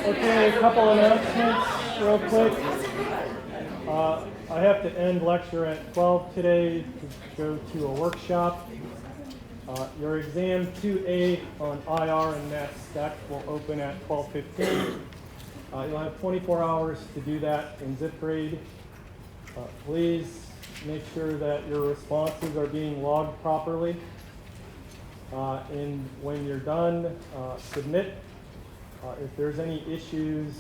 Okay, a couple announcements real quick. I have to end lecture at 12 today to go to a workshop. Your exam 2A on IR and mass spec will open at 12:15. You'll have 24 hours to do that in zip grade. Please make sure that your responses are being logged properly. And when you're done, submit. If there's any issues,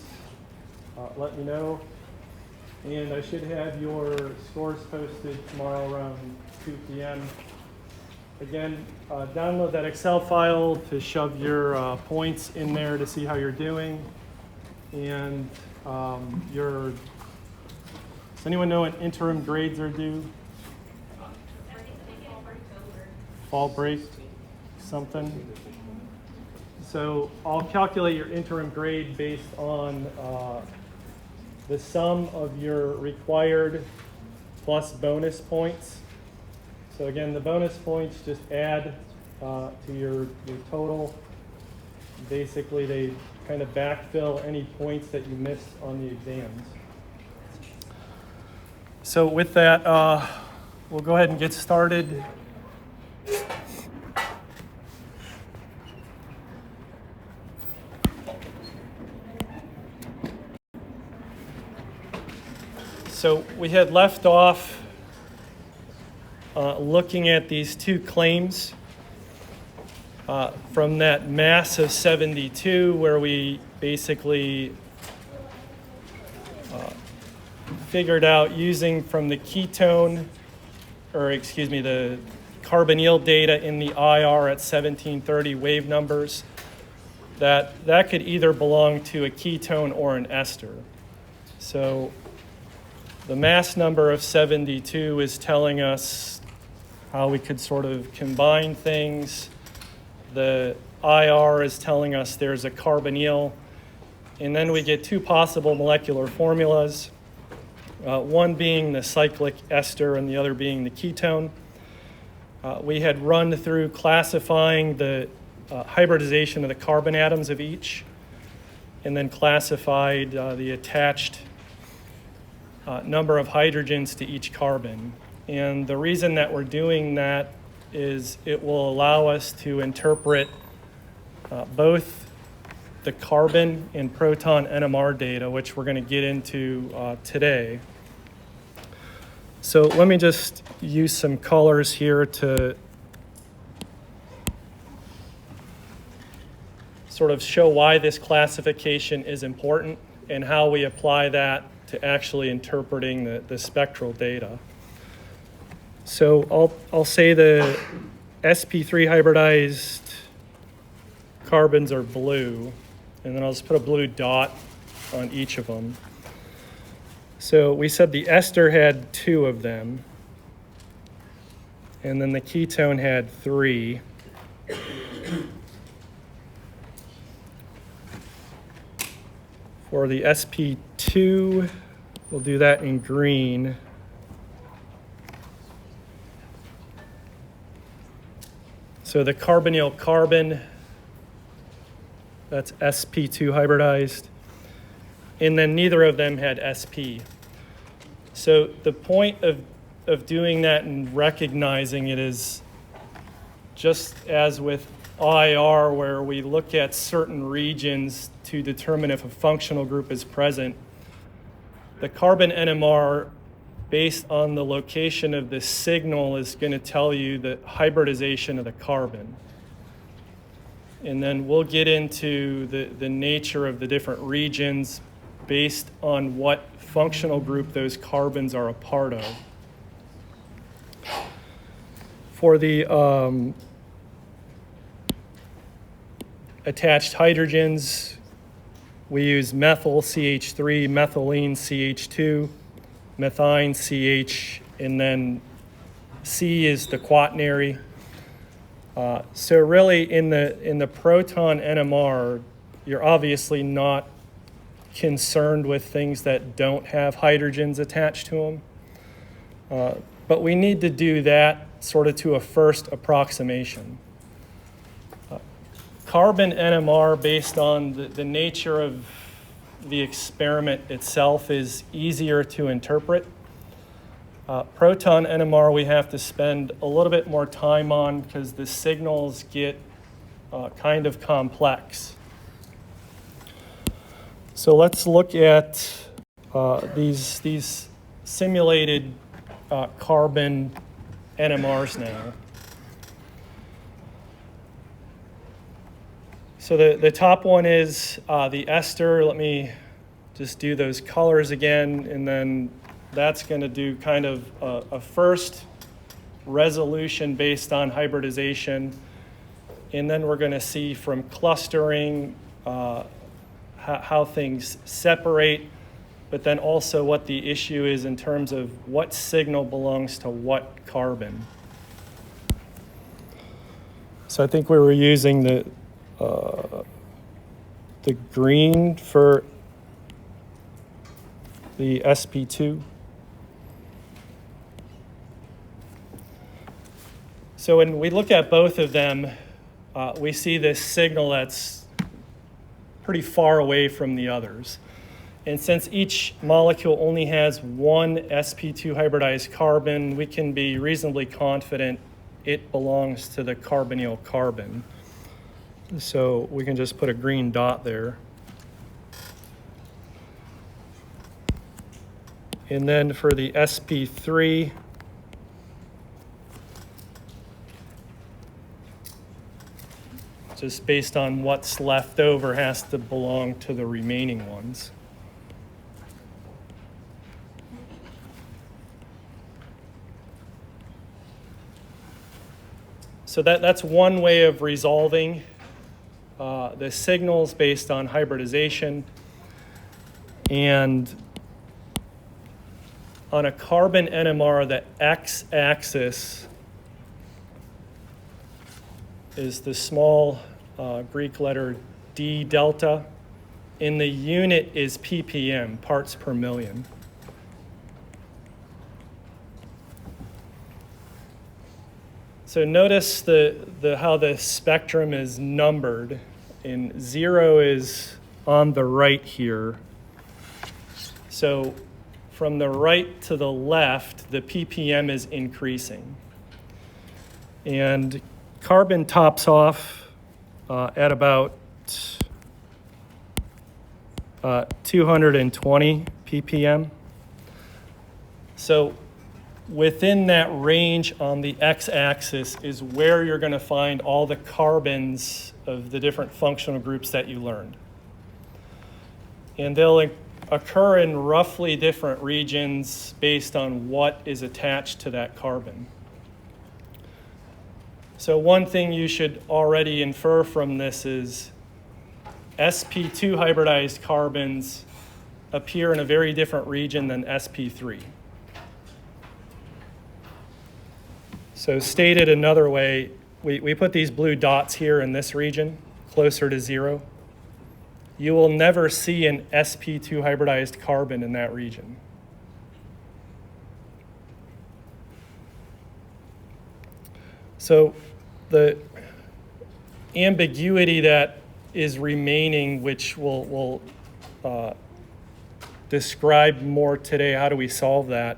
let me know. And I should have your scores posted tomorrow around 2 p.m. Again, download that Excel file to shove your points in there to see how you're doing. And does anyone know when interim grades are due? Fall break, something. So I'll calculate your interim grade based on the sum of your required plus bonus points. So again, the bonus points just add to your total. Basically, they kind of backfill any points that you missed on the exams. So with that, we'll go ahead and get started. So we had left off looking at these two claims from that mass of 72, where we basically figured out using from the ketone, the carbonyl data in the IR at 1730 wave numbers, that could either belong to a ketone or an ester. So the mass number of 72 is telling us how we could sort of combine things. The IR is telling us there's a carbonyl. And then we get two possible molecular formulas, one being the cyclic ester and the other being the ketone. We had run through classifying the hybridization of the carbon atoms of each, and then classified the attached number of hydrogens to each carbon. And the reason that we're doing that is it will allow us to interpret both the carbon and proton NMR data, which we're going to get into today. So let me just use some colors here to sort of show why this classification is important and how we apply that to actually interpreting the spectral data. So I'll say the sp3 hybridized carbons are blue, and then I'll just put a blue dot on each of them. So we said the ester had 2 of them, and then the ketone had 3. For the sp2, we'll do that in green. So the carbonyl carbon, that's sp2 hybridized. And then neither of them had sp. So the point of doing that and recognizing it is just as with IR, where we look at certain regions to determine if a functional group is present. The carbon NMR, based on the location of the signal, is going to tell you the hybridization of the carbon. And then we'll get into the nature of the different regions based on what functional group those carbons are a part of. For the attached hydrogens, we use methyl CH3, methylene CH2, methine CH, and then C is the quaternary. So really in the proton NMR, you're obviously not concerned with things that don't have hydrogens attached to them. But we need to do that sort of to a first approximation. Carbon NMR, based on the nature of the experiment itself is easier to interpret. Proton NMR we have to spend a little bit more time on because the signals get kind of complex. So let's look at these simulated carbon NMRs now. So the top one is the ester. Let me just do those colors again, and then that's going to do kind of a first resolution based on hybridization. And then we're going to see from clustering how things separate, but then also what the issue is in terms of what signal belongs to what carbon. So I think we were using the green for the sp2. So when we look at both of them, we see this signal that's pretty far away from the others. And since each molecule only has one sp2 hybridized carbon, we can be reasonably confident it belongs to the carbonyl carbon. So we can just put a green dot there. And then for the sp3, just based on what's left over, has to belong to the remaining ones. So that's one way of resolving the signals based on hybridization. And on a carbon NMR, the x-axis is the small Greek letter d delta, and the unit is ppm, parts per million. So notice how the spectrum is numbered, and 0 is on the right here. So from the right to the left, the ppm is increasing. And carbon tops off at about 220 ppm. So within that range on the x-axis is where you're going to find all the carbons of the different functional groups that you learned. And they'll occur in roughly different regions based on what is attached to that carbon. So one thing you should already infer from this is sp2 hybridized carbons appear in a very different region than sp3. So stated another way, we put these blue dots here in this region, closer to 0. You will never see an sp2 hybridized carbon in that region. So the ambiguity that is remaining, which we'll describe more today, how do we solve that?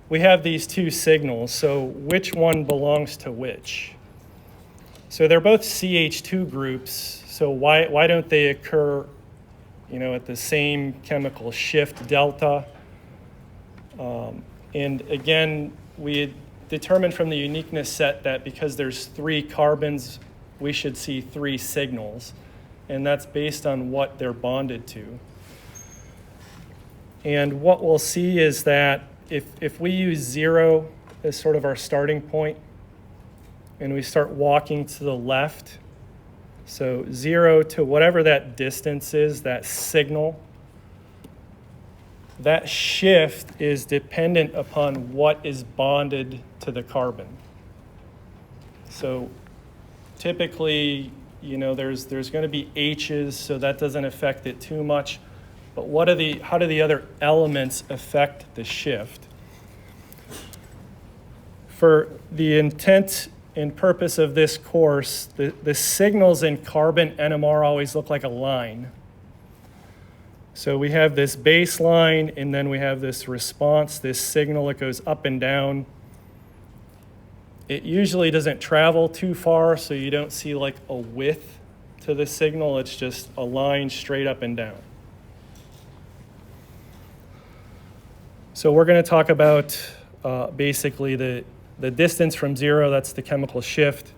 We have these two signals, so which one belongs to which? So they're both CH2 groups, so why don't they occur, at the same chemical shift delta? And again, we had determined from the uniqueness set that because there's 3 carbons, we should see 3 signals, and that's based on what they're bonded to. And what we'll see is that if we use 0 as sort of our starting point, and we start walking to the left, so 0 to whatever that distance is, that signal, that shift is dependent upon what is bonded to the carbon. So typically, there's going to be H's, so that doesn't affect it too much. But how do the other elements affect the shift? For the intent and purpose of this course, the signals in carbon NMR always look like a line. So we have this baseline, and then we have this response, this signal that goes up and down. It usually doesn't travel too far, so you don't see like a width to the signal. It's just a line straight up and down. So we're going to talk about basically the distance from zero, that's the chemical shift.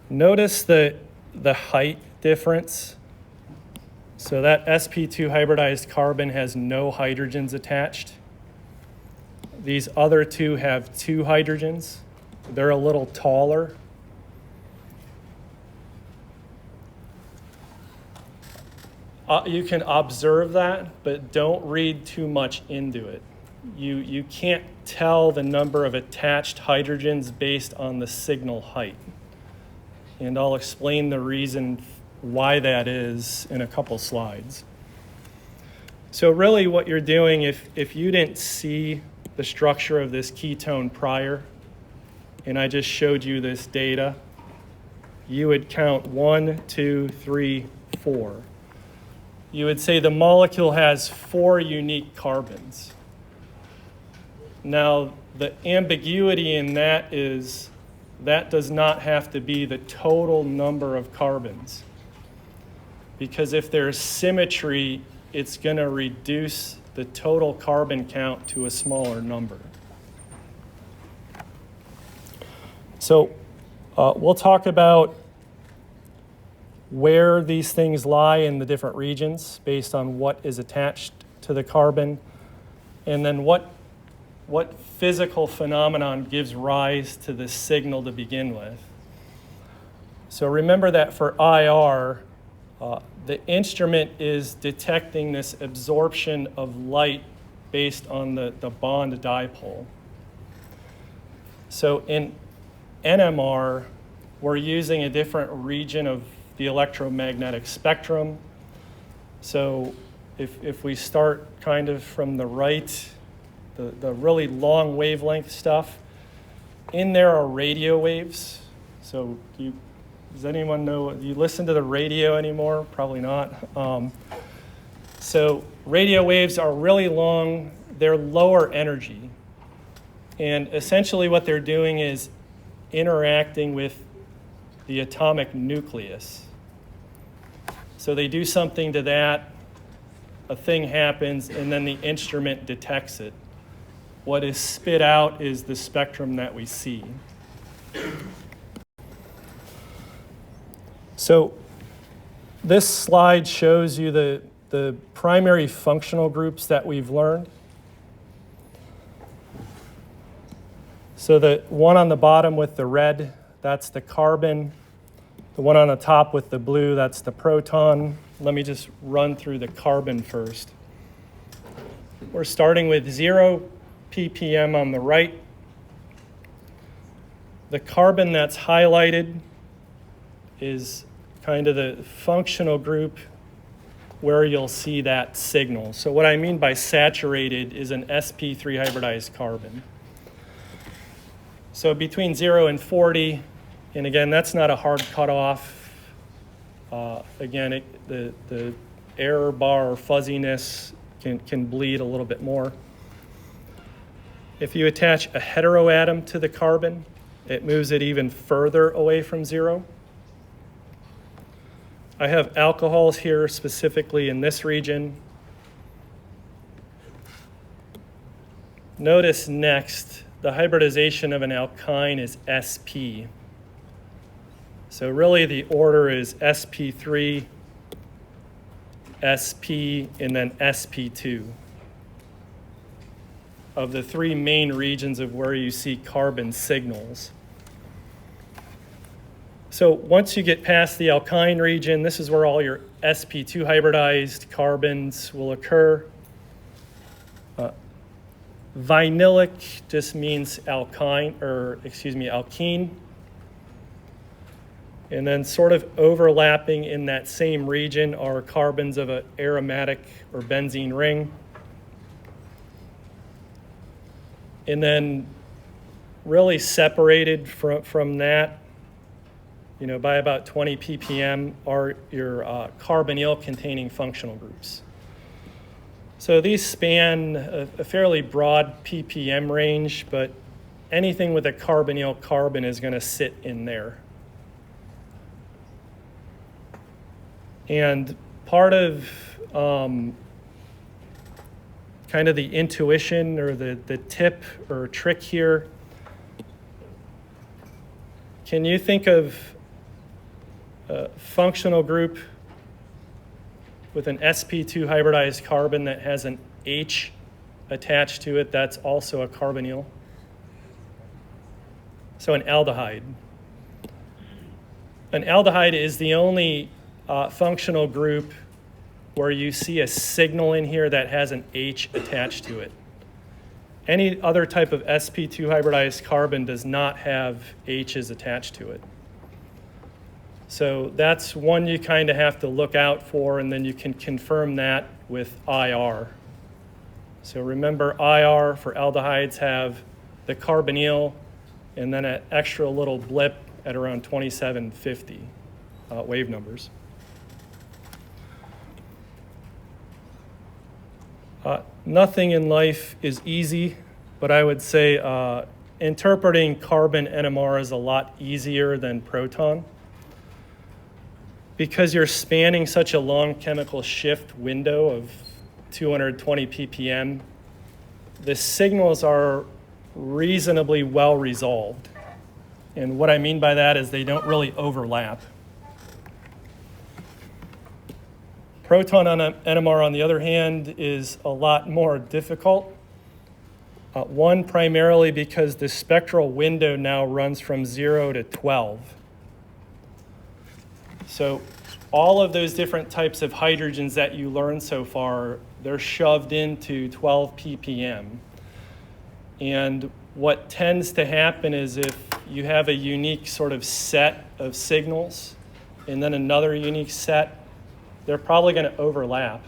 Notice the height difference. So that sp2 hybridized carbon has no hydrogens attached. These other two have 2 hydrogens. They're a little taller. You can observe that, but don't read too much into it. You can't tell the number of attached hydrogens based on the signal height. And I'll explain the reason why that is in a couple slides. So really what you're doing, if you didn't see the structure of this ketone prior, and I just showed you this data, you would count 1, 2, 3, 4. You would say the molecule has 4 unique carbons. Now, the ambiguity in that is that does not have to be the total number of carbons. Because if there's symmetry, it's going to reduce the total carbon count to a smaller number. So we'll talk about where these things lie in the different regions based on what is attached to the carbon, and then what physical phenomenon gives rise to this signal to begin with. So remember that for IR, the instrument is detecting this absorption of light based on the bond dipole. So in NMR, we're using a different region of the electromagnetic spectrum. So if we start kind of from the right, the really long wavelength stuff, in there are radio waves. So does anyone know, do you listen to the radio anymore? Probably not. So radio waves are really long, they're lower energy. And essentially what they're doing is interacting with the atomic nucleus. So they do something to that, a thing happens, and then the instrument detects it. What is spit out is the spectrum that we see. So this slide shows you the primary functional groups that we've learned. So the one on the bottom with the red, that's the carbon. The one on the top with the blue, that's the proton. Let me just run through the carbon first. We're starting with 0 ppm on the right. The carbon that's highlighted is kind of the functional group where you'll see that signal. So what I mean by saturated is an sp3 hybridized carbon. So between 0 and 40, and again, that's not a hard cutoff. Again, the error bar or fuzziness can bleed a little bit more. If you attach a heteroatom to the carbon, it moves it even further away from 0. I have alcohols here specifically in this region. Notice next, the hybridization of an alkyne is sp. So really the order is sp3, sp, and then sp2 of the 3 main regions of where you see carbon signals. So once you get past the alkyne region, this is where all your sp2 hybridized carbons will occur. Vinylic just means alkene. And then sort of overlapping in that same region are carbons of an aromatic or benzene ring. And then really separated from that by about 20 ppm are your carbonyl containing functional groups. So these span a fairly broad ppm range, but anything with a carbonyl carbon is going to sit in there. And part of kind of the intuition or the tip or trick here, can you think of a functional group with an sp2 hybridized carbon that has an H attached to it that's also a carbonyl? So an aldehyde. An aldehyde is the only functional group where you see a signal in here that has an H attached to it. Any other type of sp2 hybridized carbon does not have H's attached to it. So that's one you kind of have to look out for, and then you can confirm that with IR. So remember, IR for aldehydes have the carbonyl and then an extra little blip at around 2750 wave numbers. Nothing in life is easy, but I would say interpreting carbon NMR is a lot easier than proton. Because you're spanning such a long chemical shift window of 220 ppm, the signals are reasonably well resolved. And what I mean by that is they don't really overlap. Proton on NMR, on the other hand, is a lot more difficult. One, primarily because the spectral window now runs from 0 to 12. So all of those different types of hydrogens that you learned so far, they're shoved into 12 ppm. And what tends to happen is if you have a unique sort of set of signals and then another unique set, they're probably going to overlap.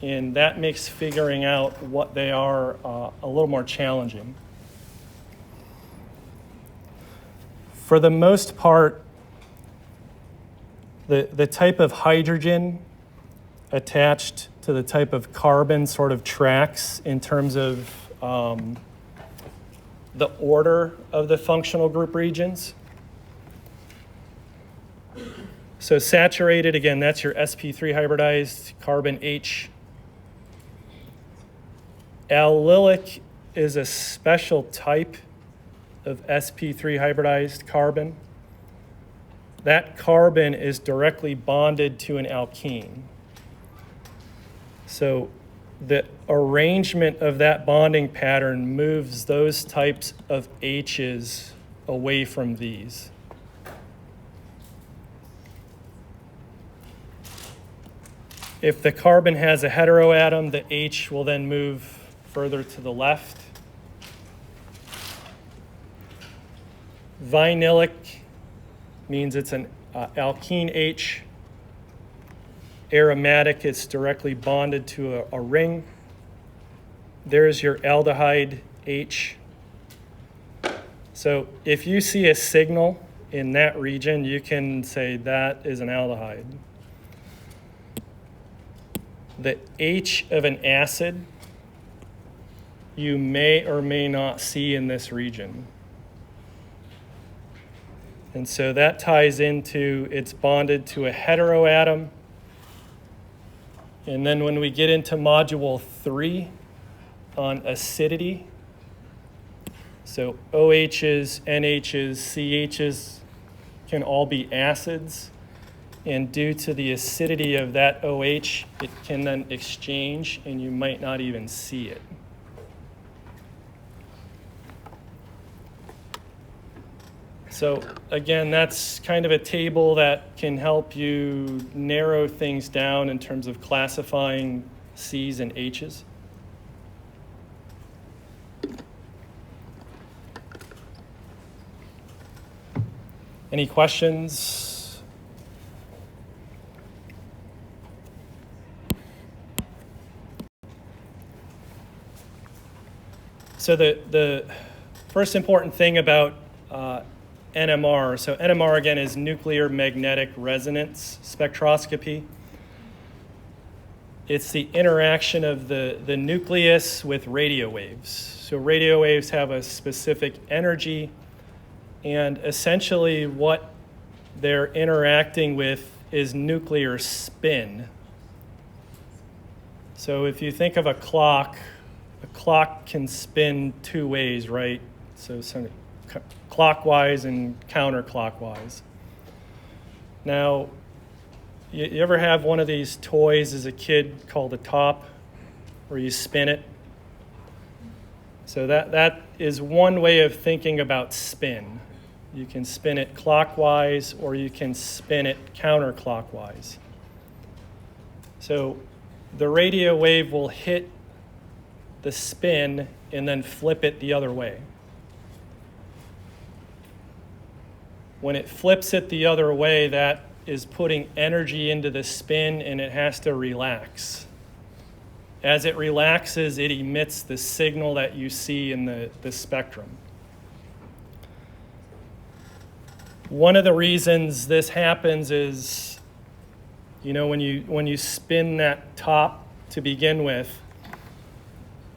And that makes figuring out what they are a little more challenging. For the most part, the type of hydrogen attached to the type of carbon sort of tracks in terms of the order of the functional group regions. So saturated, again, that's your sp3 hybridized carbon H. Allylic is a special type of sp3 hybridized carbon. That carbon is directly bonded to an alkene. So the arrangement of that bonding pattern moves those types of H's away from these. If the carbon has a heteroatom, the H will then move further to the left. Vinylic means it's an alkene H. Aromatic, it's directly bonded to a ring. There's your aldehyde H. So if you see a signal in that region, you can say that is an aldehyde. The H of an acid you may or may not see in this region. And so that ties into it's bonded to a heteroatom. And then when we get into module 3 on acidity, so OHs, NHs, CHs can all be acids. And due to the acidity of that OH, it can then exchange and you might not even see it. So again, that's kind of a table that can help you narrow things down in terms of classifying C's and H's. Any questions? So the first important thing about NMR. So NMR, again, is nuclear magnetic resonance spectroscopy. It's the interaction of the nucleus with radio waves. So radio waves have a specific energy, and essentially what they're interacting with is nuclear spin. So if you think of a clock can spin two ways, right? So clockwise and counterclockwise. Now, you ever have one of these toys as a kid called a top, where you spin it? So that is one way of thinking about spin. You can spin it clockwise or you can spin it counterclockwise. So the radio wave will hit the spin and then flip it the other way. When it flips it the other way, that is putting energy into the spin, and it has to relax. As it relaxes, it emits the signal that you see in the spectrum. One of the reasons this happens is, when you spin that top to begin with,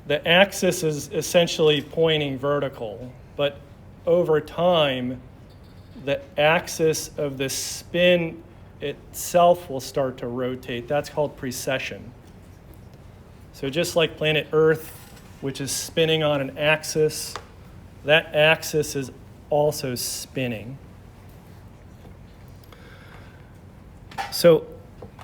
the axis is essentially pointing vertical, but over time, the axis of the spin itself will start to rotate. That's called precession. So just like planet Earth, which is spinning on an axis, that axis is also spinning. So,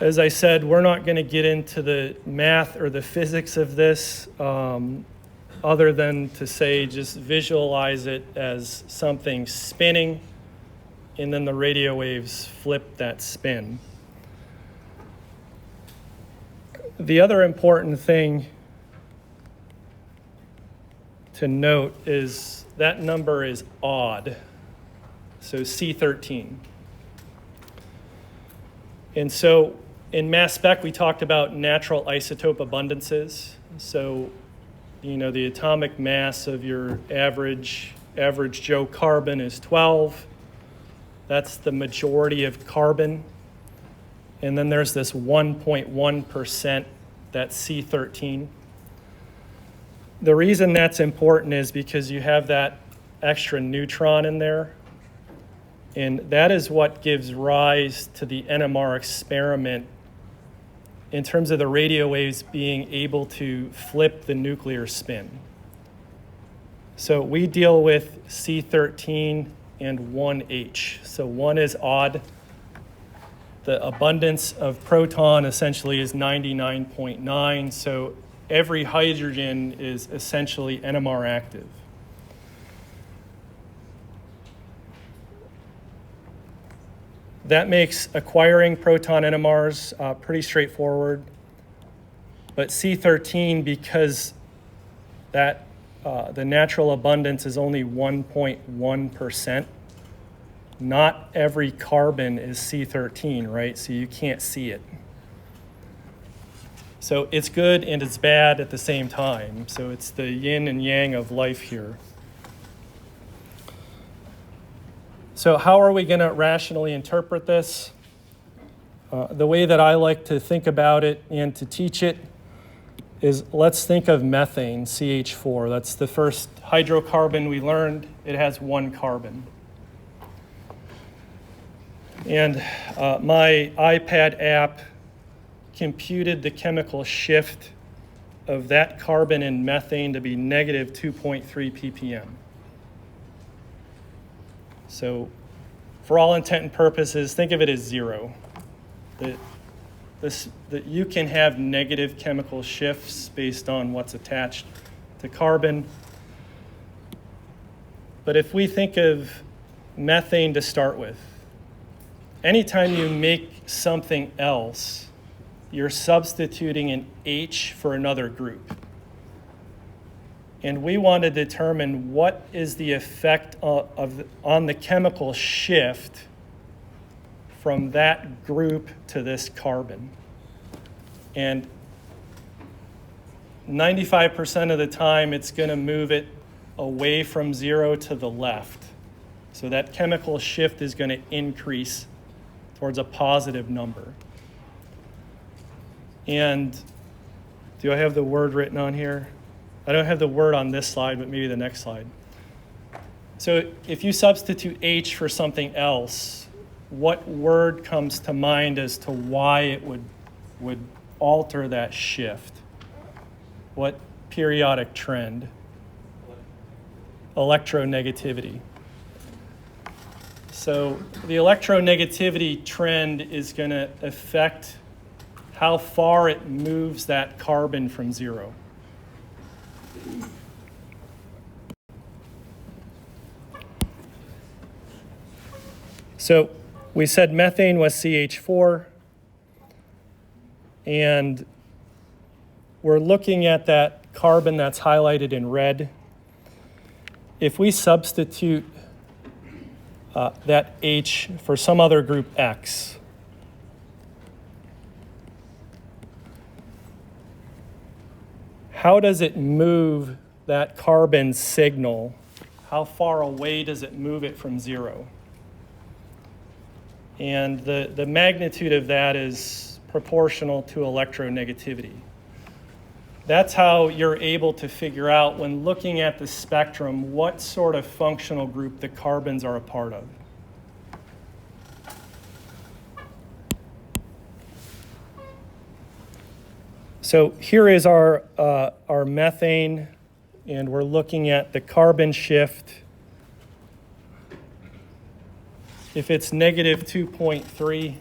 as I said, we're not going to get into the math or the physics of this, other than to say just visualize it as something spinning, and then the radio waves flip that spin. The other important thing to note is that number is odd, so C13. And so in mass spec, we talked about natural isotope abundances. So, the atomic mass of your average Joe carbon is 12. That's the majority of carbon. And then there's this 1.1%, that's C13. The reason that's important is because you have that extra neutron in there. And that is what gives rise to the NMR experiment in terms of the radio waves being able to flip the nuclear spin. So we deal with C13 and 1H. So 1 is odd. The abundance of proton essentially is 99.9. So every hydrogen is essentially NMR active. That makes acquiring proton NMRs pretty straightforward. But C13, because that the natural abundance is only 1.1%, not every carbon is C13, right? So you can't see it. So it's good and it's bad at the same time. So it's the yin and yang of life here. So how are we going to rationally interpret this? The way that I like to think about it and to teach it is, let's think of methane, CH4. That's the first hydrocarbon we learned. It has one carbon. And my iPad app computed the chemical shift of that carbon in methane to be negative 2.3 ppm. So for all intent and purposes, think of it as zero. That you can have negative chemical shifts based on what's attached to carbon. But if we think of methane to start with, anytime you make something else, you're substituting an H for another group. And we want to determine what is the effect on the chemical shift from that group to this carbon. And 95% of the time, it's going to move it away from zero to the left. So that chemical shift is going to increase towards a positive number. And do I have the word written on here? I don't have the word on this slide, but maybe the next slide. So if you substitute H for something else, what word comes to mind as to why it would alter that shift? What periodic trend? Electronegativity. So the electronegativity trend is going to affect how far it moves that carbon from zero. So we said methane was CH4, and we're looking at that carbon that's highlighted in red. If we substitute that H for some other group X, how does it move that carbon signal? How far away does it move it from zero? And the magnitude of that is proportional to electronegativity. That's how you're able to figure out, when looking at the spectrum, what sort of functional group the carbons are a part of. So here is our methane, and we're looking at the carbon shift. If it's negative 2.3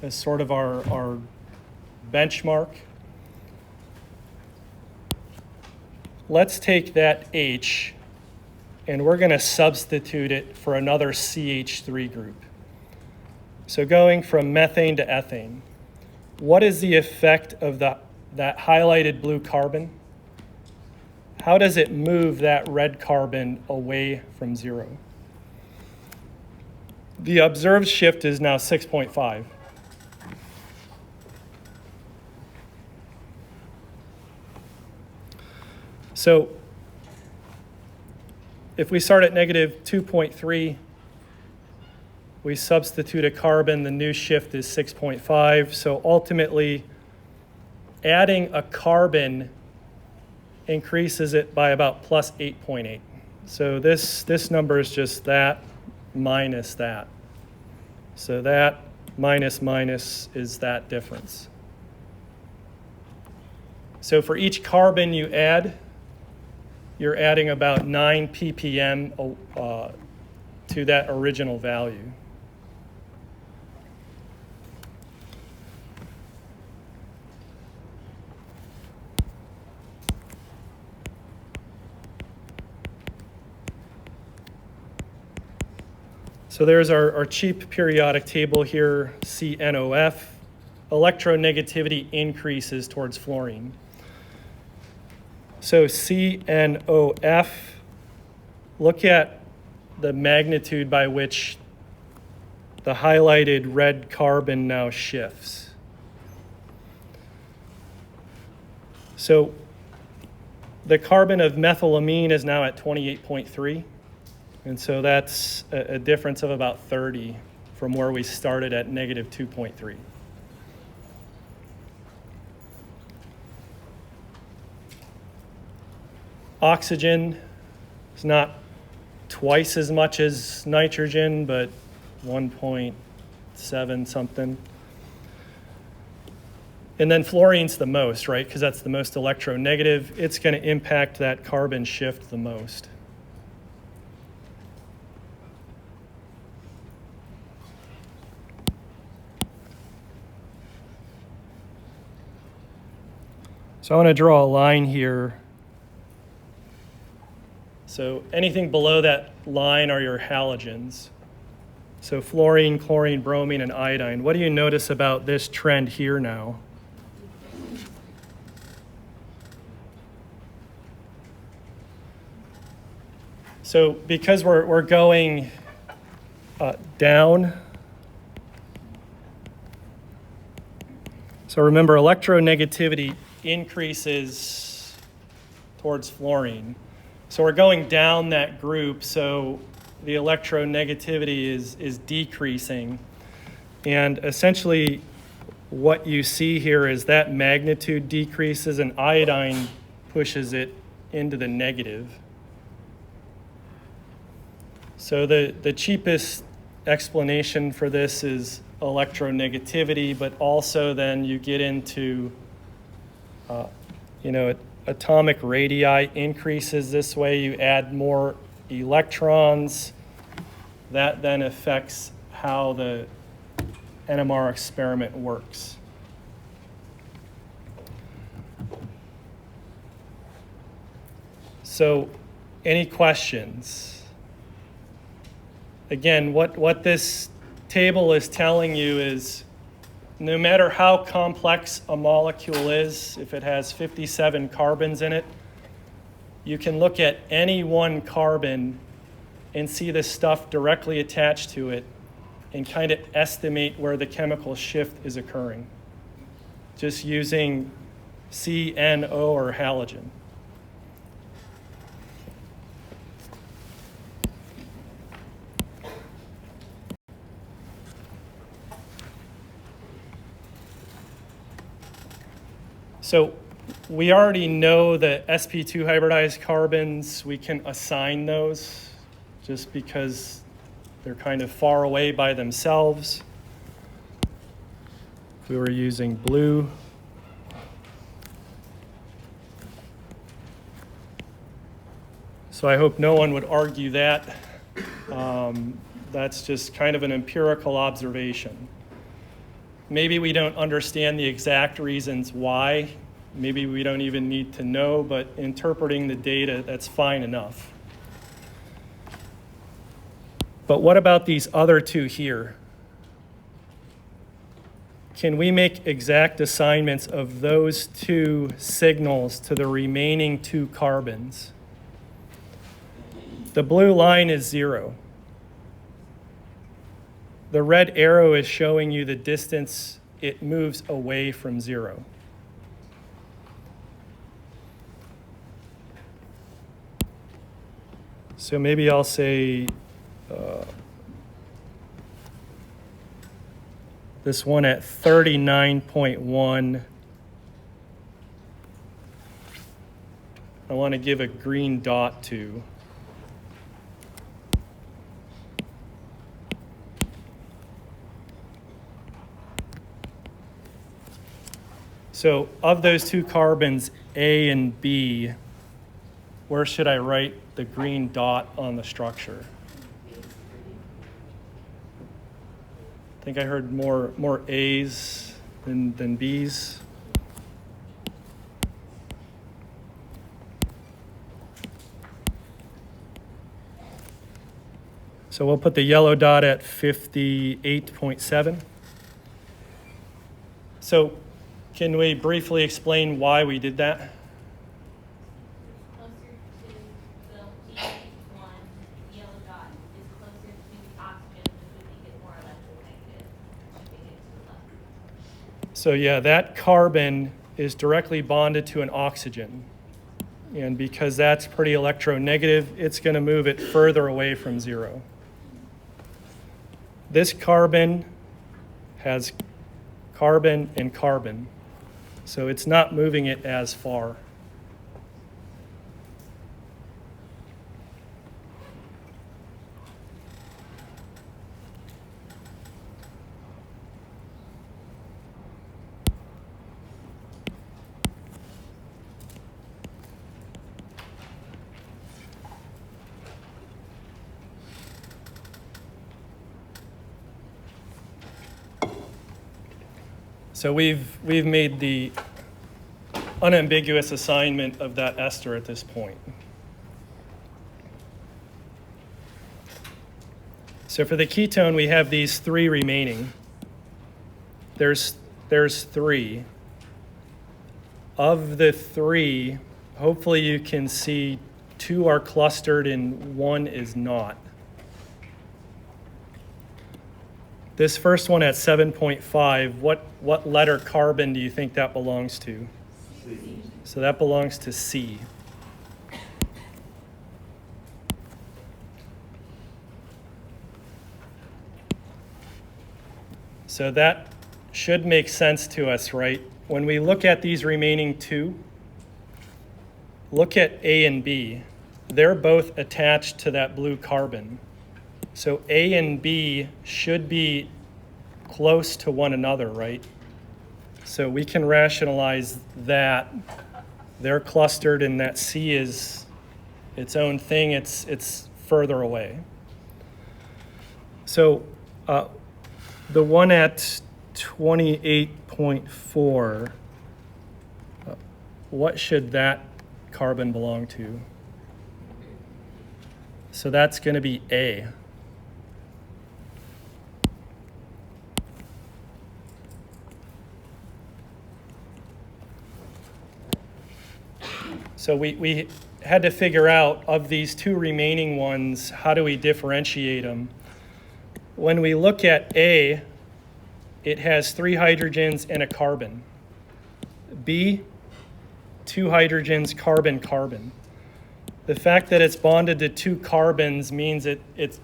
as sort of our benchmark, let's take that H and we're going to substitute it for another CH3 group. So going from methane to ethane, what is the effect of that highlighted blue carbon? How does it move that red carbon away from zero? The observed shift is now 6.5. So if we start at negative 2.3, we substitute a carbon, the new shift is 6.5. So ultimately, adding a carbon increases it by about plus 8.8. So this number is just that minus that. So that minus is that difference. So for each carbon you add, you're adding about 9 ppm to that original value. So there's our cheap periodic table here, CNOF. Electronegativity increases towards fluorine. So CNOF, look at the magnitude by which the highlighted red carbon now shifts. So the carbon of methylamine is now at 28.3. And so that's a difference of about 30 from where we started at negative 2.3. Oxygen is not twice as much as nitrogen, but 1.7 something. And then fluorine's the most, right? Because that's the most electronegative. It's going to impact that carbon shift the most. So I want to draw a line here. So anything below that line are your halogens. So fluorine, chlorine, bromine, and iodine. What do you notice about this trend here now? So because we're going down, so remember electronegativity increases towards fluorine. So we're going down that group, so the electronegativity is decreasing. And essentially what you see here is that magnitude decreases and iodine pushes it into the negative. So the cheapest explanation for this is electronegativity, but also then you get into, atomic radii increases this way. You add more electrons. That then affects how the NMR experiment works. So, any questions? Again, what this table is telling you is no matter how complex a molecule is, if it has 57 carbons in it, you can look at any one carbon and see the stuff directly attached to it and kind of estimate where the chemical shift is occurring, just using CNO or halogen. So we already know the sp2 hybridized carbons. We can assign those just because they're kind of far away by themselves. If we were using blue. So I hope no one would argue that. That's just kind of an empirical observation. Maybe we don't understand the exact reasons why. Maybe we don't even need to know, but interpreting the data, that's fine enough. But what about these other two here? Can we make exact assignments of those two signals to the remaining two carbons? The blue line is 0. The red arrow is showing you the distance it moves away from 0. So maybe I'll say this one at 39.1. I want to give a green dot to. So of those two carbons, A and B, where should I write the green dot on the structure? I think I heard more A's than B's. So we'll put the yellow dot at 58.7. So can we briefly explain why we did that? Closer to the G1, yellow dot is closer to the oxygen, which would make it more electronegative, shifting it to the left. So yeah, that carbon is directly bonded to an oxygen. And because that's pretty electronegative, it's going to move it further away from 0. This carbon has carbon and carbon, so it's not moving it as far. So we've made the unambiguous assignment of that ester at this point. So for the ketone, we have these 3 remaining. There's 3. Of the 3, hopefully you can see 2 are clustered and 1 is not. This first one at 7.5, what letter carbon do you think that belongs to? C. So that belongs to C. So that should make sense to us, right? When we look at these remaining two, look at A and B. They're both attached to that blue carbon. So A and B should be close to one another, right? So we can rationalize that. They're clustered and that C is its own thing. It's further away. So the one at 28.4, what should that carbon belong to? So that's going to be A. So we had to figure out, of these two remaining ones, how do we differentiate them? When we look at A, it has 3 hydrogens and a carbon. B, 2 hydrogens, carbon, carbon. The fact that it's bonded to 2 carbons means it's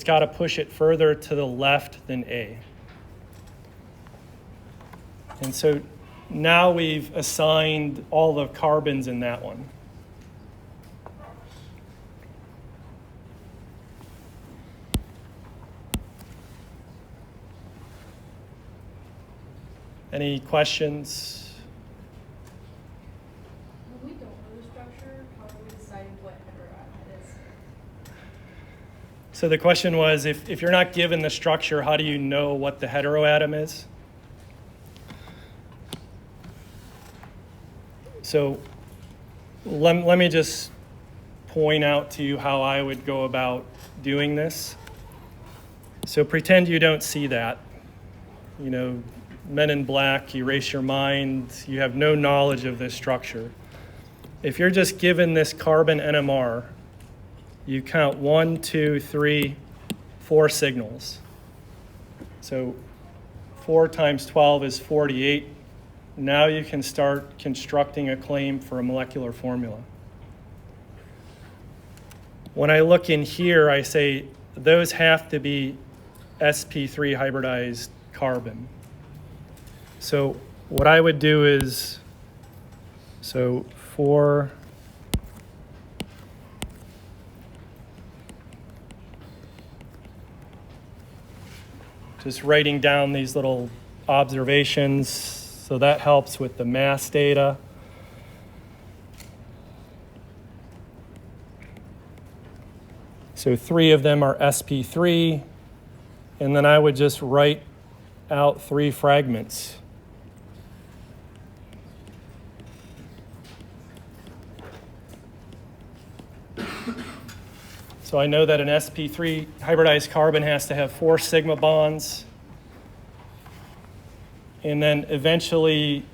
got to push it further to the left than A. And so now we've assigned all the carbons in that one. Any questions? When we don't know the structure, how do we decide what heteroatom it is? So the question was, if you're not given the structure, how do you know what the heteroatom is? So let me just point out to you how I would go about doing this. So pretend you don't see that. You know, Men in Black, erase your mind, you have no knowledge of this structure. If you're just given this carbon NMR, you count 1, 2, 3, 4 signals. So 4 times 12 is 48. Now you can start constructing a claim for a molecular formula. When I look in here, I say those have to be sp3 hybridized carbon. So what I would do is, so 4, just writing down these little observations, so that helps with the mass data. So 3 of them are sp3, and then I would just write out 3 fragments. So I know that an sp3 hybridized carbon has to have 4 sigma bonds. And then eventually,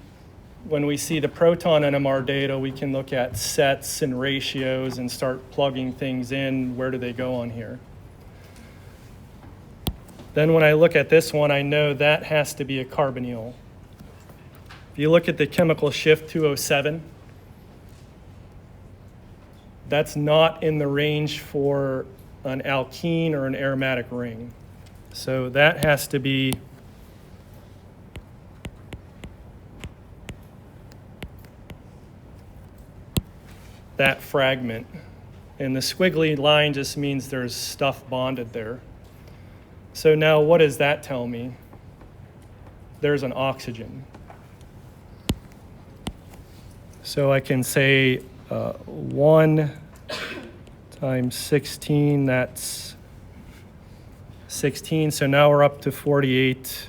when we see the proton NMR data, we can look at sets and ratios and start plugging things in. Where do they go on here? Then when I look at this one, I know that has to be a carbonyl. If you look at the chemical shift 207, that's not in the range for an alkene or an aromatic ring. So that has to be that fragment. And the squiggly line just means there's stuff bonded there. So now what does that tell me? There's an oxygen. So I can say 1 times 16, that's 16. So now we're up to 48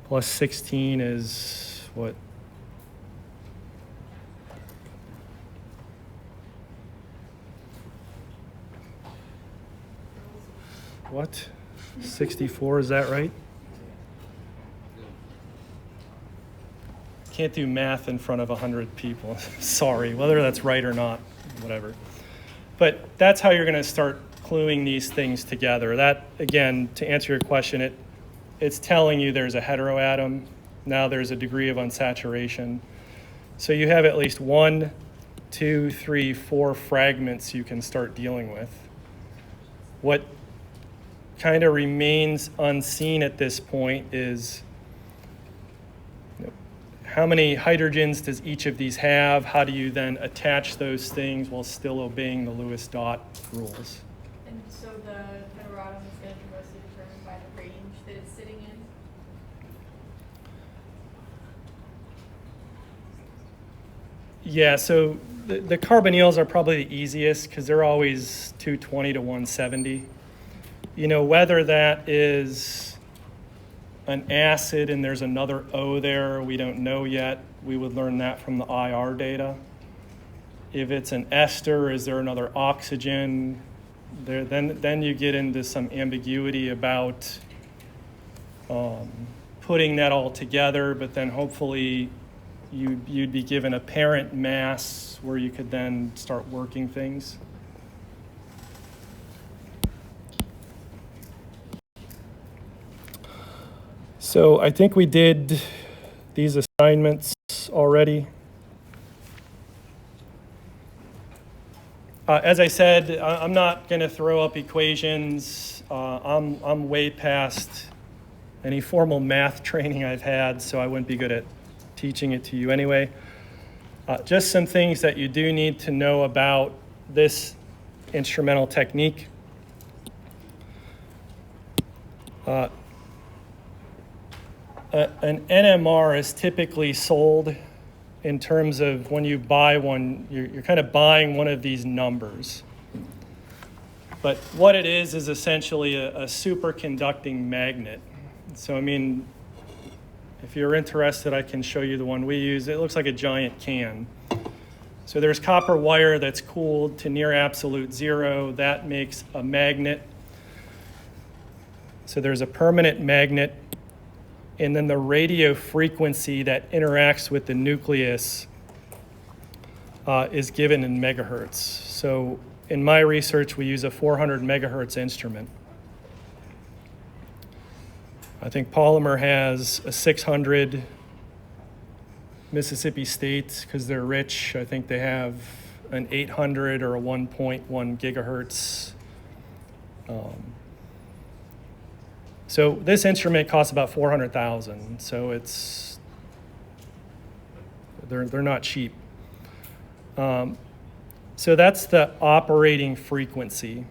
plus 16 is what? What? 64, is that right? Can't do math in front of 100 people. Sorry, whether that's right or not, whatever. But that's how you're going to start cluing these things together. That, again, to answer your question, it's telling you there's a heteroatom. Now there's a degree of unsaturation. So you have at least 1, 2, 3, 4 fragments you can start dealing with. What kind of remains unseen at this point is, how many hydrogens does each of these have? How do you then attach those things while still obeying the Lewis dot rules? And so the heteroatom is going to be mostly determined by the range that it's sitting in? Yeah, so the carbonyls are probably the easiest because they're always 220 to 170. You know, whether that is an acid and there's another O there, we don't know yet. We would learn that from the IR data. If it's an ester, is there another oxygen? Then you get into some ambiguity about putting that all together, but then hopefully you'd be given a parent mass where you could then start working things. So I think we did these assignments already. As I said, I'm not going to throw up equations. I'm way past any formal math training I've had, so I wouldn't be good at teaching it to you anyway. Just some things that you do need to know about this instrumental technique. An NMR is typically sold in terms of when you buy one, you're kind of buying one of these numbers. But what it is essentially a superconducting magnet. So, I mean, if you're interested, I can show you the one we use. It looks like a giant can. So there's copper wire that's cooled to near absolute zero. That makes a magnet. So there's a permanent magnet. And then the radio frequency that interacts with the nucleus is given in megahertz. So in my research, we use a 400 megahertz instrument. I think Polymer has a 600. Mississippi State, because they're rich, I think they have an 800 or a 1.1 gigahertz. So this instrument costs about $400,000. So they're not cheap. So that's the operating frequency.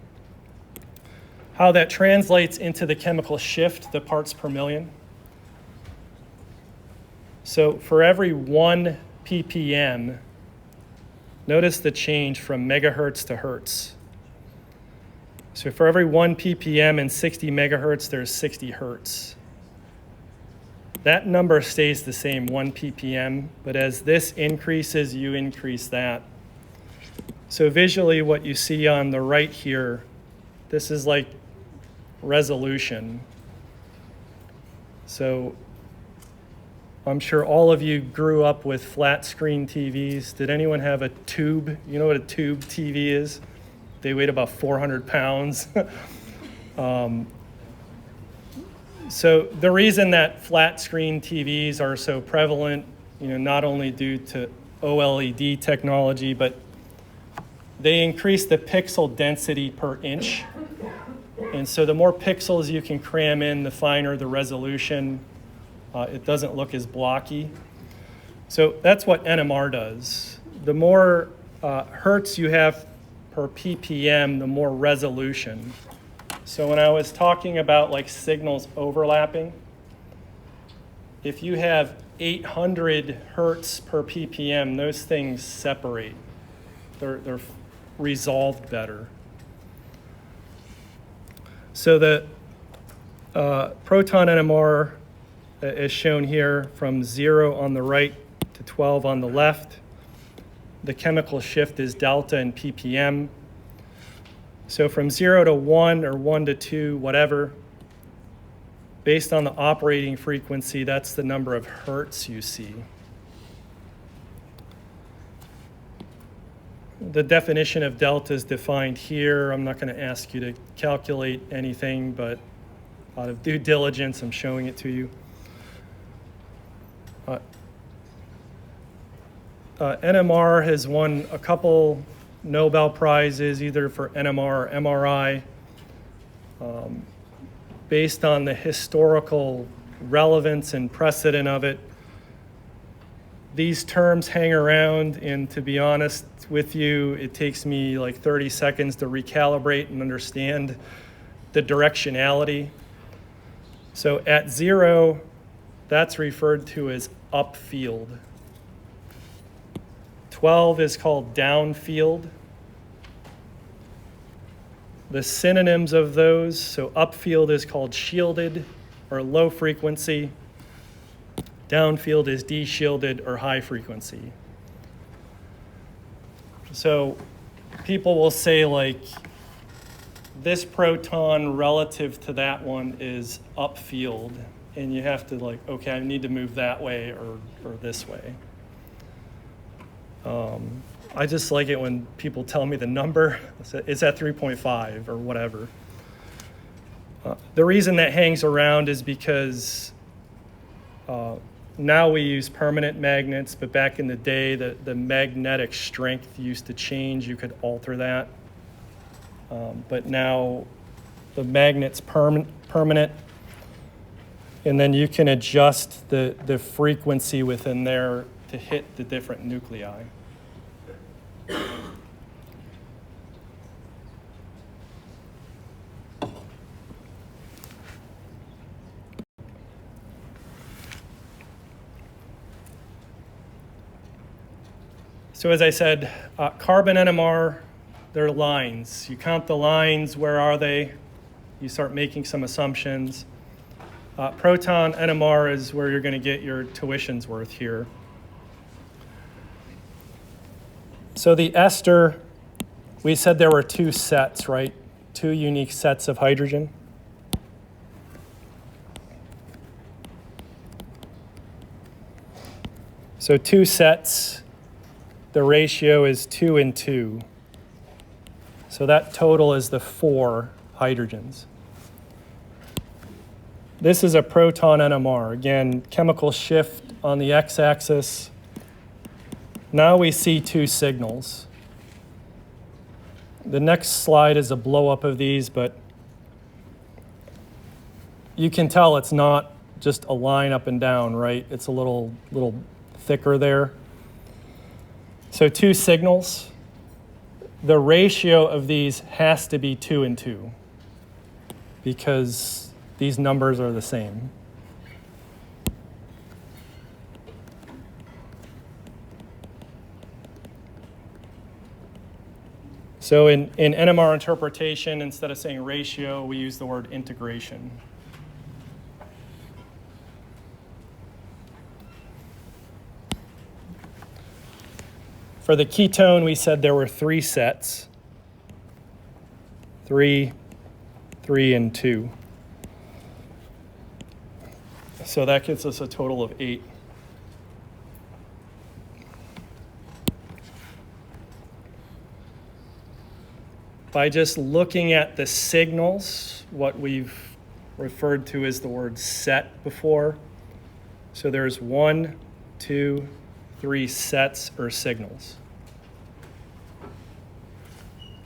How that translates into the chemical shift, the parts per million. So for every 1 ppm, notice the change from megahertz to hertz. So for every 1 ppm and 60 megahertz, there's 60 hertz. That number stays the same, 1 ppm, but as this increases, you increase that. So visually, what you see on the right here, this is like resolution. So I'm sure all of you grew up with flat screen TVs. Did anyone have a tube? You know what a tube TV is? They weighed about 400 pounds. So the reason that flat screen TVs are so prevalent, not only due to OLED technology, but they increase the pixel density per inch. And so the more pixels you can cram in, the finer the resolution. It doesn't look as blocky. So that's what NMR does. The more hertz you have per ppm, the more resolution. So when I was talking about like signals overlapping, if you have 800 hertz per ppm, those things separate. They're resolved better. So the proton NMR is shown here from 0 on the right to 12 on the left. The chemical shift is delta in ppm. So from 0 to 1 or 1 to 2, whatever, based on the operating frequency, that's the number of hertz you see. The definition of delta is defined here. I'm not going to ask you to calculate anything, but out of due diligence, I'm showing it to you. NMR has won a couple Nobel Prizes, either for NMR or MRI. based on the historical relevance and precedent of it, these terms hang around, and to be honest with you, it takes me like 30 seconds to recalibrate and understand the directionality. So at 0, that's referred to as upfield. 12 is called downfield. The synonyms of those, so upfield is called shielded or low frequency. Downfield is de-shielded or high frequency. So people will say like, this proton relative to that one is upfield, and you have to like, okay, I need to move that way or this way. I just like it when people tell me the number. It's at 3.5 or whatever. The reason that hangs around is because now we use permanent magnets, but back in the day, the magnetic strength used to change. You could alter that. But now the magnet's permanent, and then you can adjust the frequency within there to hit the different nuclei. So as I said, carbon NMR, they're lines. You count the lines, where are they? You start making some assumptions. Proton NMR is where you're going to get your tuition's worth here. So the ester, we said there were 2 sets, right? 2 unique sets of hydrogen. So 2 sets, the ratio is 2 and 2. So that total is the 4 hydrogens. This is a proton NMR. Again, chemical shift on the x-axis. Now we see 2 signals. The next slide is a blow-up of these, but you can tell it's not just a line up and down, right? It's a little thicker there. So 2 signals. The ratio of these has to be 2 and 2 because these numbers are the same. So in NMR interpretation, instead of saying ratio, we use the word integration. For the ketone, we said there were 3 sets. 3, 3, and 2. So that gets us a total of 8. By just looking at the signals, what we've referred to as the word set before. So there's 1, 2, 3 sets or signals.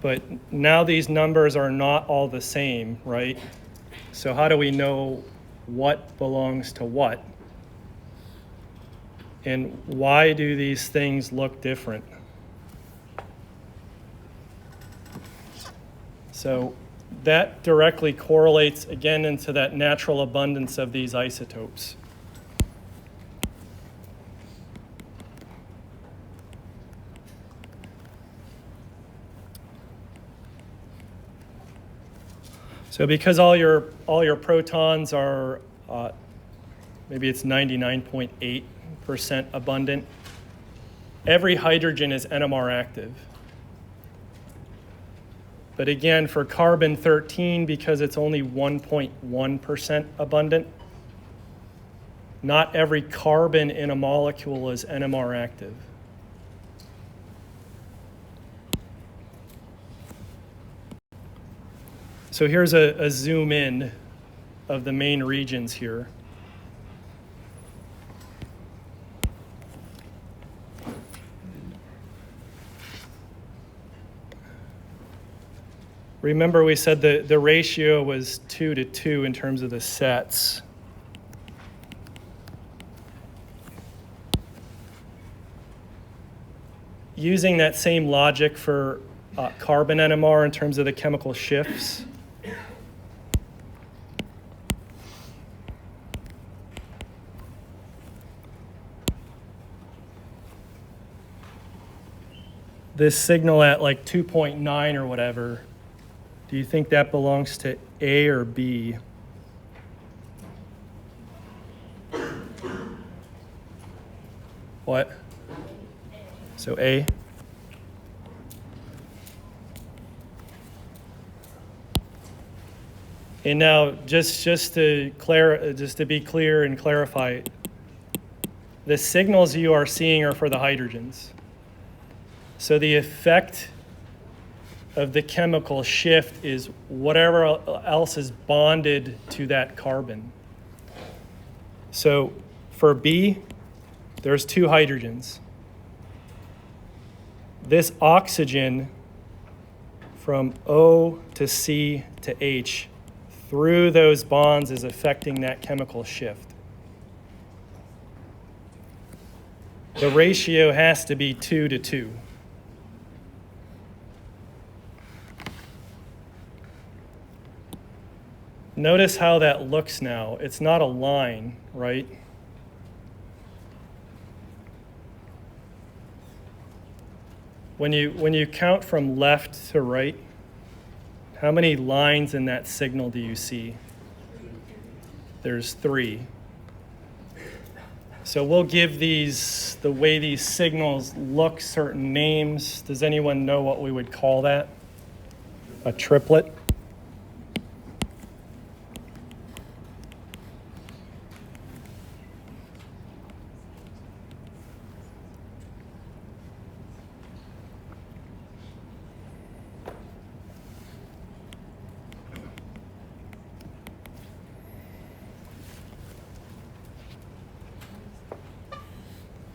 But now these numbers are not all the same, right? So how do we know what belongs to what? And why do these things look different? So that directly correlates again into that natural abundance of these isotopes. So because all your protons are, maybe it's 99.8% abundant, every hydrogen is NMR active. But again, for carbon-13, because it's only 1.1% abundant, not every carbon in a molecule is NMR active. So here's a zoom in of the main regions here. Remember we said the ratio was 2 to 2 in terms of the sets. Using that same logic for carbon NMR in terms of the chemical shifts. This signal at like 2.9 or whatever, do you think that belongs to A or B? What? So A. And now, just to be clear and clarify, the signals you are seeing are for the hydrogens. So the effect of the chemical shift is whatever else is bonded to that carbon. So for B, there's 2 hydrogens. This oxygen from O to C to H through those bonds is affecting that chemical shift. The ratio has to be 2 to 2. Notice how that looks now. It's not a line, right? When you count from left to right, how many lines in that signal do you see? There's 3. So we'll give these, the way these signals look, certain names. Does anyone know what we would call that? A triplet?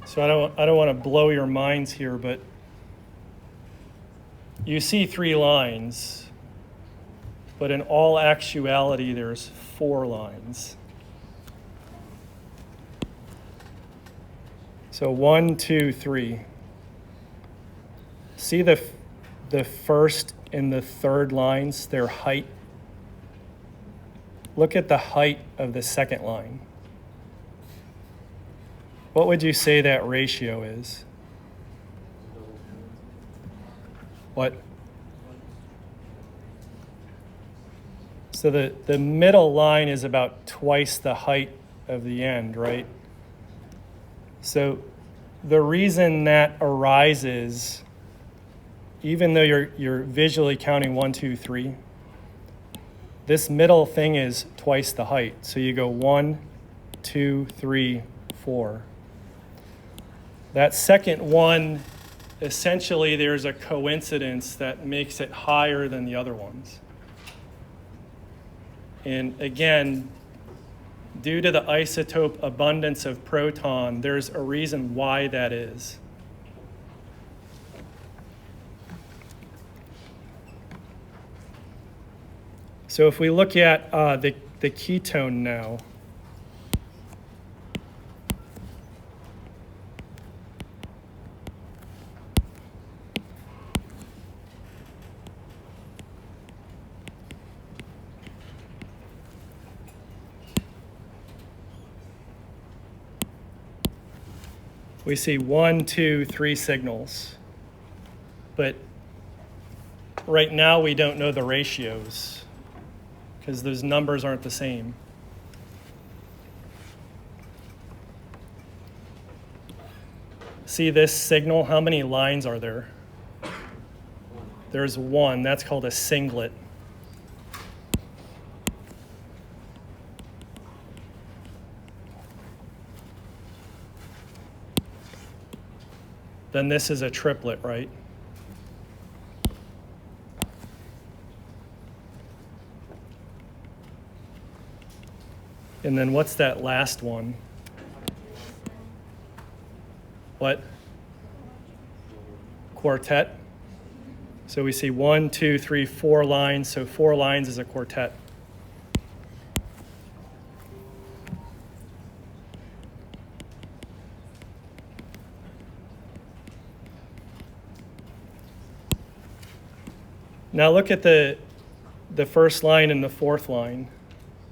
So I don't want to blow your minds here, but you see 3 lines, but in all actuality, there's 4 lines. So 1, 2, 3. See the first and the third lines, their height? Look at the height of the second line. What would you say that ratio is? What? So the middle line is about twice the height of the end, right? So the reason that arises, even though you're visually counting 1, 2, 3, this middle thing is twice the height. So you go 1, 2, 3, 4. That second one, essentially there's a coincidence that makes it higher than the other ones. And again, due to the isotope abundance of proton, there's a reason why that is. So if we look at the ketone now, we see 1, 2, 3 signals. But right now we don't know the ratios because those numbers aren't the same. See this signal? How many lines are there? There's 1. That's called a singlet. Then this is a triplet, right? And then what's that last one? What? Quartet? So So we see 1, 2, 3, 4 lines. So 4 lines is a quartet. Now look at the first line and the fourth line,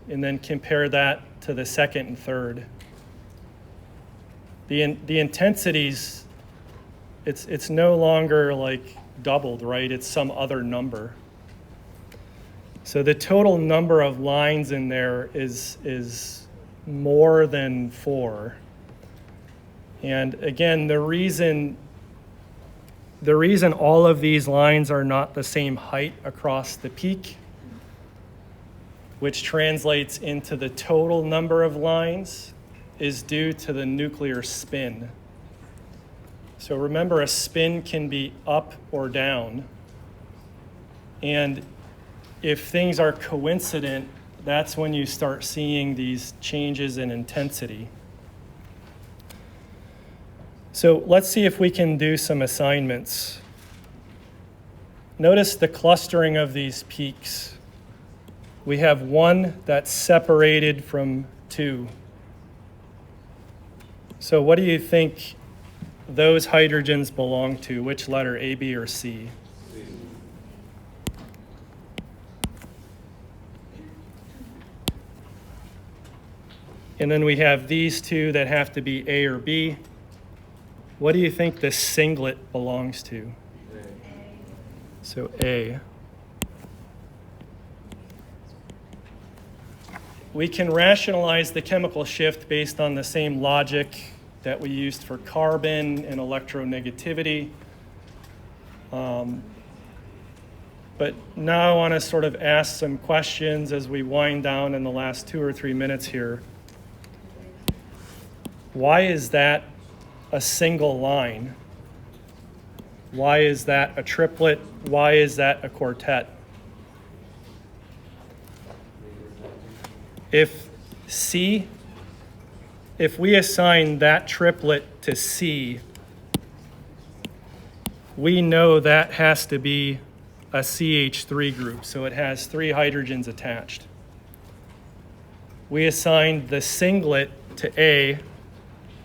and then compare that to the second and third. The intensities, it's no longer like doubled, right? It's some other number. So the total number of lines in there is more than 4. And again, the reason all of these lines are not the same height across the peak, which translates into the total number of lines, is due to the nuclear spin. So remember, a spin can be up or down. And if things are coincident, that's when you start seeing these changes in intensity. So let's see if we can do some assignments. Notice the clustering of these peaks. We have one that's separated from 2. So what do you think those hydrogens belong to? Which letter, A, B, or C? And then we have these 2 that have to be A or B. What do you think the singlet belongs to? So A. We can rationalize the chemical shift based on the same logic that we used for carbon and electronegativity. But now I want to sort of ask some questions as we wind down in the last 2 or 3 minutes here. Why is that a single line? Why is that a triplet? Why is that a quartet? If we assign that triplet to C, we know that has to be a CH3 group, so it has 3 hydrogens attached. We assigned the singlet to A,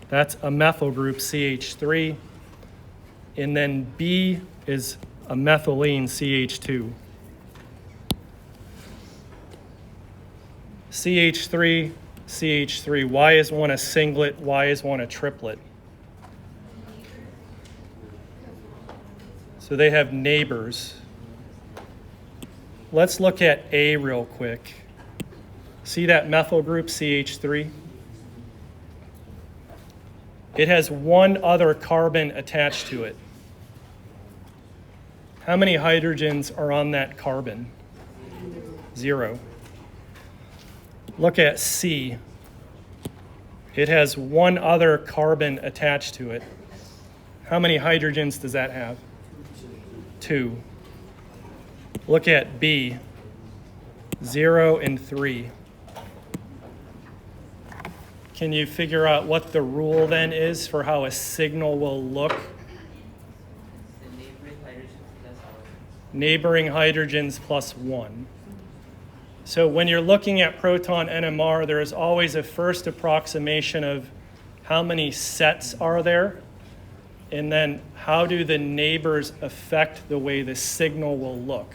that's a methyl group, CH3, and then B is a methylene, CH2. CH3, CH3. Why is one a singlet? Why is one a triplet? So they have neighbors. Let's look at A real quick. See that methyl group, CH3? It has one other carbon attached to it. How many hydrogens are on that carbon? 0. Look at C. It has one other carbon attached to it. How many hydrogens does that have? 2. Look at B. 0 and 3. Can you figure out what the rule then is for how a signal will look? Neighboring hydrogens plus 1. So when you're looking at proton NMR, there is always a first approximation of how many sets are there, and then how do the neighbors affect the way the signal will look.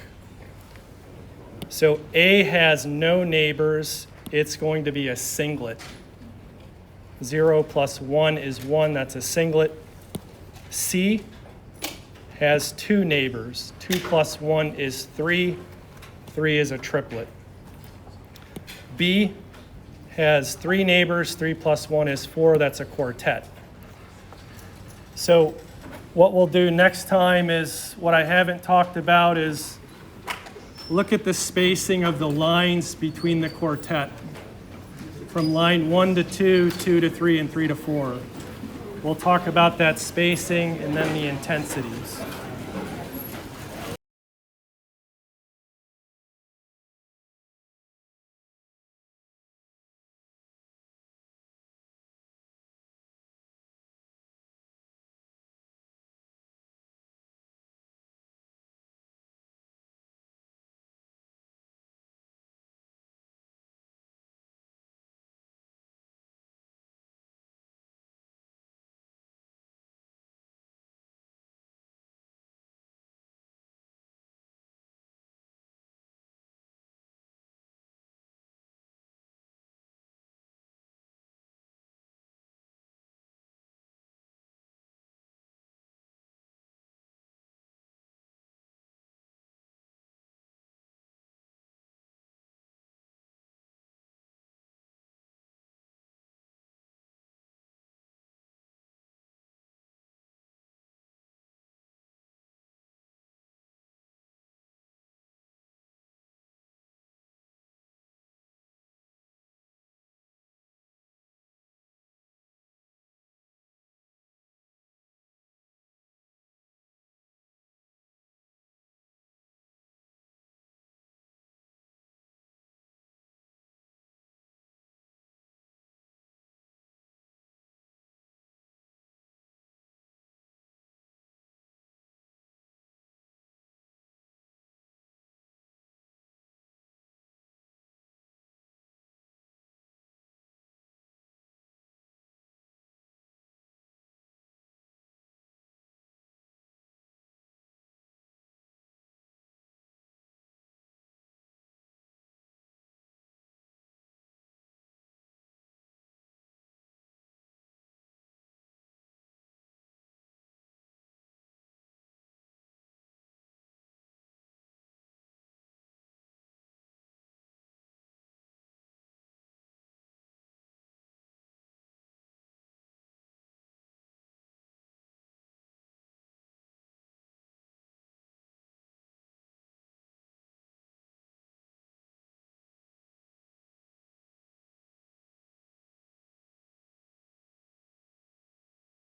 So A has no neighbors, it's going to be a singlet. 0 plus 1 is 1, that's a singlet. C has 2 neighbors. 2 plus 1 is 3. 3 is a triplet. B has 3 neighbors. 3 plus 1 is 4. That's a quartet. So what we'll do next time is, what I haven't talked about is look at the spacing of the lines between the quartet. From line 1 to 2, 2 to 3, and 3 to 4. We'll talk about that spacing and then the intensities.